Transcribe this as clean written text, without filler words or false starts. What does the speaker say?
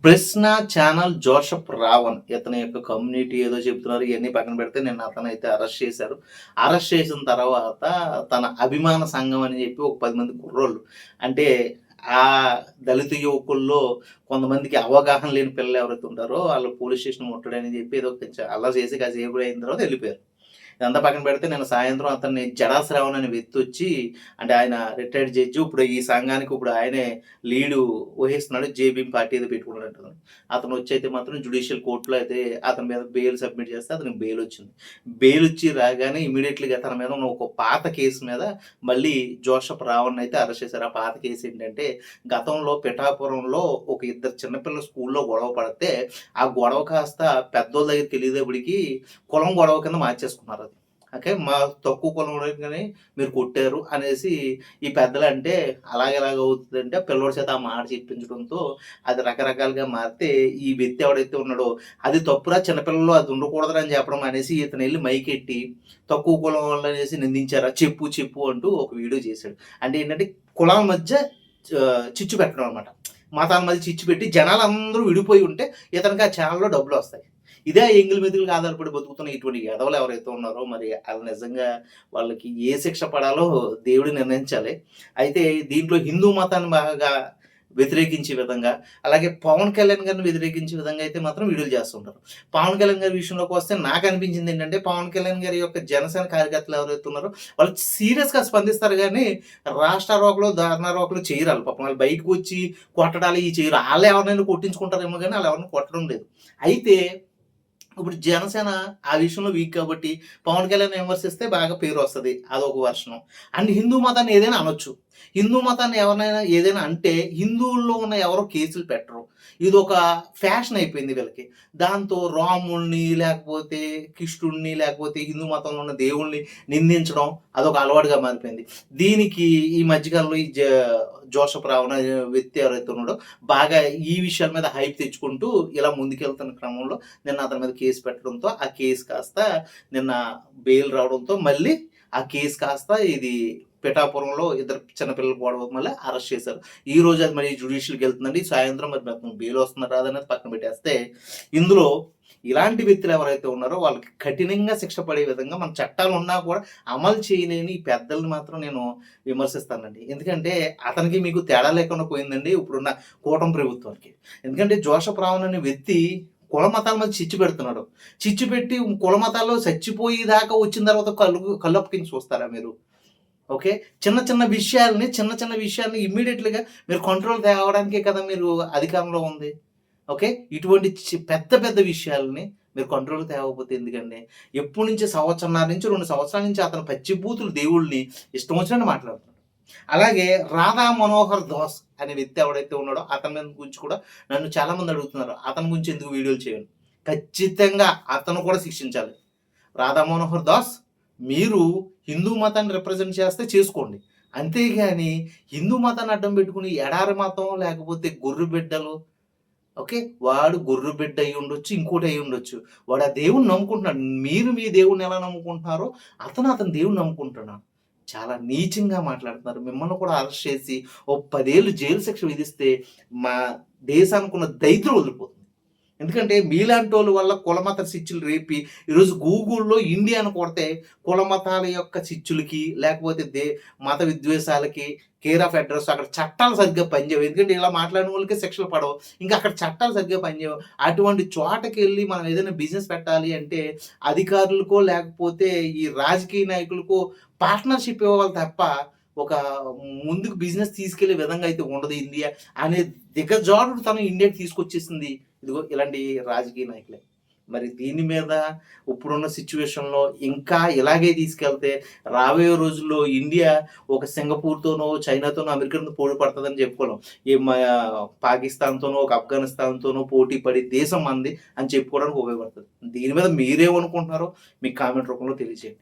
ప్రశ్న ఛానల్ జోషప్ రావణ్ ఇతని యొక్క కమ్యూనిటీ ఏదో చెప్తున్నారు. ఇయన్నీ పక్కన పెడితే నిన్న అతనైతే అరెస్ట్ చేశారు. అరెస్ట్ చేసిన తర్వాత తన అభిమాన సంఘం అని చెప్పి ఒక 10 మంది కుర్రోళ్ళు అంటే ఆ దళిత యువకుల్లో కొంతమందికి అవగాహన లేని పిల్లలు ఎవరైతే ఉంటారో ఆళ్ళు పోలీస్ స్టేషన్ ముట్టడని చెప్పి ఏదో అల్లరి చేసి కాసేపు అయిన తర్వాత ఎళ్ళిపోయారు. ఇదంతా పక్కన పెడితే నిన్న సాయంత్రం అతన్ని జడా శ్రావణ్ అనే వ్యక్తి వచ్చి అంటే ఆయన రిటైర్డ్ జడ్జి. ఇప్పుడు ఈ సంఘానికి ఇప్పుడు ఆయనే లీడు వహిస్తున్నాడు. జేబీఎం పార్టీ ఏదో పెట్టుకున్నట్టు. అతను వచ్చి అయితే మాత్రం జ్యుడిషియల్ కోర్టులో అయితే అతని మీద బెయిల్ సబ్మిట్ చేస్తే అతనికి బెయిల్ వచ్చింది. బెయిల్ వచ్చి రాగానే ఇమ్మీడియేట్‌లీగా తన మీద ఉన్న ఒక పాత కేసు మీద మళ్ళీ జోషప్ రావణ్ అయితే అరెస్ట్ చేశారు. ఆ పాత కేసు ఏంటంటే గతంలో పిఠాపురంలో ఒక ఇద్దరు చిన్నపిల్లలు స్కూల్లో గొడవ పడితే ఆ గొడవ కాస్త పెద్దోళ్ళ దగ్గరికి వెళ్ళేటప్పటికి కులం గొడవ కింద మార్చేసుకున్నారు. ఓకే. మా తక్కువ కులంలోని మీరు కొట్టారు అనేసి ఈ పెద్దలంటే అలాగెలాగ అవుతదంటే పిల్లోడి చేత ఆ మాట చెప్పించడంతో అది రకరకాలుగా మారితే ఈ వ్యక్తి ఎవడైతే ఉన్నాడో అది తప్పురా చిన్నపిల్లలు అది ఉండకూడదురా అని చెప్పడం అనేసి ఇతనెళ్ళి మైకెట్టి తక్కువ కులం వాళ్ళనేసి నిందించారా చెప్పు చెప్పు అంటూ ఒక వీడియో చేశాడు. అంటే ఏంటంటే కులాల మధ్య చిచ్చు పెట్టడం అనమాట. మతాల మధ్య చిచ్చు పెట్టి జనాలందరూ విడిపోయి ఉంటే ఇతనికి ఆ ఛానల్‌లో డబ్బులొస్తాయి. ఇదే ఎంగిలి మెతుకులకు ఆధారపడి బతుకుతున్న ఇటువంటి ఎదవలు ఎవరైతే ఉన్నారో మరి ఆళ్ళు నిజంగా వాళ్ళకి ఏ శిక్ష పడాలో దేవుడు నిర్ణయించాలి. అయితే దీంట్లో హిందూ మతాన్ని బాగా వ్యతిరేకించే విధంగా, అలాగే పవన్ కళ్యాణ్ గారిని వ్యతిరేకించే విధంగా అయితే మాత్రం వీడియోలు చేస్తుంటారు. పవన్ కళ్యాణ్ గారి విషయంలోకి వస్తే నాకనిపించింది ఏంటంటే, పవన్ కళ్యాణ్ గారి యొక్క జనసేన కార్యకర్తలు ఎవరైతే ఉన్నారో వాళ్ళు సీరియస్‌గా స్పందిస్తారు గానీ, రాష్ట్రారోకలు, దారుణారోకలు చేయరు ఆళ్ళు. పాపం వాళ్ళు బయటకు వచ్చి కొట్టడాలు ఇయి చేయరు. ఆళ్ళే ఎవరినైనా కొట్టించుకుంటారేమో గానీ ఆళ్ళెవరిని కొట్టడం లేదు. అయితే ఇప్పుడు జనసేన ఆ విషయంలో వీక్ కాబట్టి పవన్ కళ్యాణ్ విమర్శిస్తే బాగా పేరొస్తది. అదొక వెర్షను. అండ్ హిందూ మతాన్ని ఏదైనా అనొచ్చు. హిందూ మతాన్ని ఎవరినైనా ఏదైనా అంటే హిందువుల్లో ఉన్న ఎవరో కేసులు పెట్టరు. ఇదొక ఫ్యాషన్ అయిపోయింది వీళ్ళకి. దాంతో రాముడిని లేకపోతే కృష్ణుడిని లేకపోతే హిందూ మతంలో ఉన్న దేవుళ్ళని నిందించడం అదొక అలవాటుగా మారిపోయింది. దీనికి ఈ మధ్య కాలంలో ఈ జోసెఫ్ రావణ వ్యక్తి ఎవరైతే ఉన్నాడో బాగా ఈ విషయాల మీద హైప్ తెచ్చుకుంటూ ఇలా ముందుకెళ్తున్న క్రమంలో నిన్న అతని మీద కేసు పెట్టడంతో ఆ కేసు కాస్త నిన్న బెయిల్ రావడంతో మళ్ళీ ఆ కేసు కాస్త ఇది పిఠాపురంలో ఇద్దరు చిన్నపిల్లలు గొడవ మళ్ళీ అరెస్ట్ చేశారు. ఈ రోజు అది మరి జ్యుడిషియల్‌కి వెళ్తుందండి. సాయంత్రం మరి మొత్తం బెయిల్ వస్తుందా రాదనేది పక్కన పెట్టేస్తే ఇందులో ఇలాంటి వ్యక్తులు ఎవరైతే ఉన్నారో వాళ్ళకి కఠినంగా శిక్ష పడే విధంగా మన చట్టాలు ఉన్నా కూడా అమలు చేయలేని ఈ పెద్దల్ని మాత్రం నేను విమర్శిస్తానండి. ఎందుకంటే అతనికి మీకు తేడా లేకుండా పోయిందండి ఇప్పుడున్న కూటమి ప్రభుత్వానికి. ఎందుకంటే జోసెఫ్ రావణ్ అనే వ్యక్తి కుల మతాల మధ్య చిచ్చు పెడుతున్నాడు. చిచ్చు పెట్టి కుల మతాల్లో చచ్చిపోయేదాకా వచ్చిన తర్వాత కళ్ళప్పగించి చూస్తారా మీరు? ఓకే. చిన్న చిన్న విషయాల్ని ఇమ్మీడియేట్‌లీగా మీరు కంట్రోల్ తేవడానికే కదా మీరు అధికారంలో ఉంది. ఓకే. ఇటువంటి పెద్ద పెద్ద విషయాలని మీరు కంట్రోల్ తేవకపోతే ఎందుకండి? ఎప్పటి నుంచి సంవత్సరన్నర నుంచి 2 సంవత్సరాల నుంచి అతను పచ్చిబూతులు దేవుళ్ళని ఇష్టం వచ్చినట్టు మాట్లాడుతున్నాడు. అలాగే రాధా మనోహర్ దాస్ అనే వ్యక్తి ఎవడైతే ఉన్నాడో అతని మీద గురించి కూడా నన్ను చాలామంది అడుగుతున్నారు. అతని గురించి ఎందుకు వీడియోలు చేయను? ఖచ్చితంగా అతను కూడా శిక్షించాలి. రాధా మనోహర్ దాస్ మీరు హిందూ మతాన్ని రిప్రజెంట్ చేస్తే చేసుకోండి. అంతేగాని హిందూ మతాన్ని అడ్డం పెట్టుకొని ఎడారి మతం లేకపోతే గొర్రె బిడ్డలు ఓకే. వాడు గొర్రె బిడ్డ అయ్యుండొచ్చు, ఇంకోటి అయ్యుండొచ్చు. వాడు ఆ దేవుడిని నమ్ముకుంటున్నాడు. మీరు మీ దేవుడిని ఎలా నమ్ముకుంటున్నారో అతని దేవుడిని నమ్ముకుంటున్నాడు. చాలా నీచంగా మాట్లాడుతున్నారు. మిమ్మల్ని కూడా అరెస్ట్ చేసి ఓ 10 ఏళ్ళు జైలు శిక్ష విధిస్తే మా దేశానికున్న దరిద్రం వదిలిపోతుంది. ఎందుకంటే మీలాంటోళ్ళ వల్ల కులమత చిచ్చులు రేపి ఈరోజు గూగుల్‌లో ఇండియా అని కొడితే కులమతాల యొక్క చిచ్చులకి లేకపోతే మత విద్వేషాలకి కేర్ ఆఫ్ అడ్రస్ అక్కడ చట్టాలు సరిగ్గా పనిచేయవు. ఎందుకంటే ఇలా మాట్లాడిన వాళ్ళకే శిక్షలు పడవు. ఇంకా అక్కడ చట్టాలు సరిగ్గా పనిచేయవు. అటువంటి చోటకెళ్ళి మనం ఏదైనా బిజినెస్ పెట్టాలి అంటే అధికారులకో లేకపోతే ఈ రాజకీయ నాయకులకో పార్ట్నర్‌షిప్ ఇవ్వాలి తప్ప ఒక ముందుకు బిజినెస్ తీసుకెళ్ళే విధంగా అయితే ఉండదు ఇండియా అనే దిగజారుడుతనం ఇండియాకి తీసుకొచ్చేసింది. ఇదిగో ఇలాంటి రాజకీయ నాయకులే. మరి దీని మీద ఇప్పుడున్న సిట్యుయేషన్‌లో ఇంకా ఇలాగే తీసుకెళ్తే రాబోయే రోజుల్లో ఇండియా ఒక సింగపూర్‌తోనో, చైనాతోనో, అమెరికాతో పోటీ పడతదని చెప్పుకోలేం. పాకిస్తాన్‌తోనో, ఒక ఆఫ్ఘనిస్తాన్‌తోనో పోటీ పడే దేశం మనది అని చెప్పుకోవడానికి ఉపయోగపడుతది. దీని మీద మీరేమనుకుంటున్నారో మీ కామెంట్ రూపంలో తెలియజేయండి.